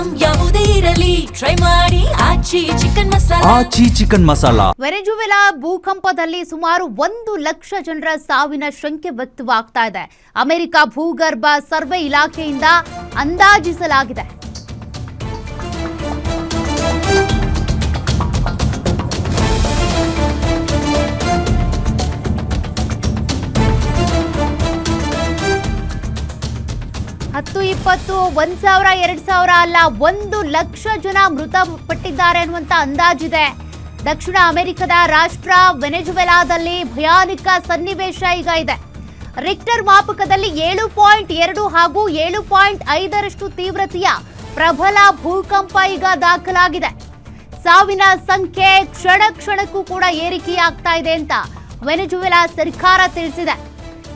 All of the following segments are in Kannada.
ಐಟಂ ಯಾವುದೇ ಇರಲಿ ಟ್ರೈ ಮಾಡಿ ಆಚಿ ಚಿಕನ್ ಮಸಾಲಾ. ವೆನೆಜುವೆಲಾ ಭೂಕಂಪದಲ್ಲಿ ಸುಮಾರು 1 ಲಕ್ಷ ಜನರ ಸಾವಿನ ಶಂಕೆ ವ್ಯಕ್ತವಾಗ್ತಾ ಇದೆ. ಅಮೆರಿಕ ಭೂಗರ್ಭ ಸರ್ವೆ ಇಲಾಖೆಯಿಂದ ಅಂದಾಜಿಸಲಾಗಿದೆ. ಹತ್ತು 20 1,000 2,000 ಅಲ್ಲ, 1 ಲಕ್ಷ ಜನ ಮೃತಪಟ್ಟಿದ್ದಾರೆ ಅನ್ನುವಂತ ಅಂದಾಜಿದೆ. ದಕ್ಷಿಣ ಅಮೆರಿಕದ ರಾಷ್ಟ್ರ ವೆನೆಜುವೆಲಾದಲ್ಲಿ ಭಯಾನಕ ಸನ್ನಿವೇಶ ಈಗ ಇದೆ. ರಿಕ್ಟರ್ ಮಾಪಕದಲ್ಲಿ 7.2 ಹಾಗೂ 7.5ರಷ್ಟು ತೀವ್ರತೆಯ ಪ್ರಬಲ ಭೂಕಂಪ ಈಗ ದಾಖಲಾಗಿದೆ. ಸಾವಿನ ಸಂಖ್ಯೆ ಕ್ಷಣಕ್ಕೂ ಕೂಡ ಏರಿಕೆಯಾಗ್ತಾ ಇದೆ ಅಂತ ವೆನೆಜುವೆಲಾ ಸರ್ಕಾರ ತಿಳಿಸಿದೆ.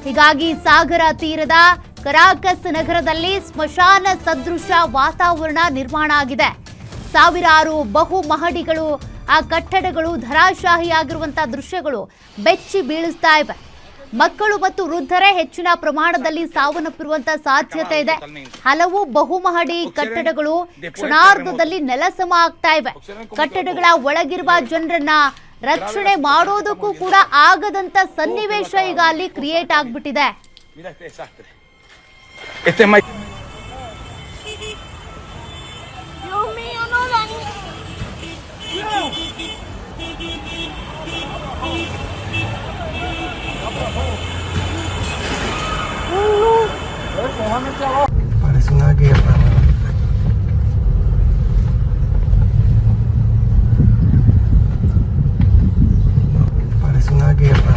ಹೀಗಾಗಿ ಸಾಗರ ತೀರದ ಕರಾಕಸ್ ನಗರದಲ್ಲಿ ಸ್ಮಶಾನ ಸದೃಶ ವಾತಾವರಣ ನಿರ್ಮಾಣ ಆಗಿದೆ. ಸಾವಿರಾರು ಬಹು ಮಹಡಿಗಳು, ಆ ಕಟ್ಟಡಗಳು ಧರಾಶಾಹಿಯಾಗಿರುವಂತಹ ದೃಶ್ಯಗಳು ಬೆಚ್ಚಿ ಬೀಳಿಸ್ತಾ ಇವೆ. ಮಕ್ಕಳು ಮತ್ತು ವೃದ್ಧರೇ ಹೆಚ್ಚಿನ ಪ್ರಮಾಣದಲ್ಲಿ ಸಾವನ್ನಪ್ಪಿರುವಂತಹ ಸಾಧ್ಯತೆ ಇದೆ. ಹಲವು ಬಹುಮಹಡಿ ಕಟ್ಟಡಗಳು ಕ್ಷಣಾರ್ಧದಲ್ಲಿ ನೆಲಸಮ ಆಗ್ತಾ ಇವೆ. ಕಟ್ಟಡಗಳ ಒಳಗಿರುವ ಜನರನ್ನ ರಕ್ಷಣೆ ಮಾಡೋದಕ್ಕೂ ಕೂಡ ಆಗದಂತ ಸನ್ನಿವೇಶ ಈಗ ಅಲ್ಲಿ ಕ್ರಿಯೇಟ್ ಆಗ್ಬಿಟ್ಟಿದೆ. Parece una guerra. Parece una guerra.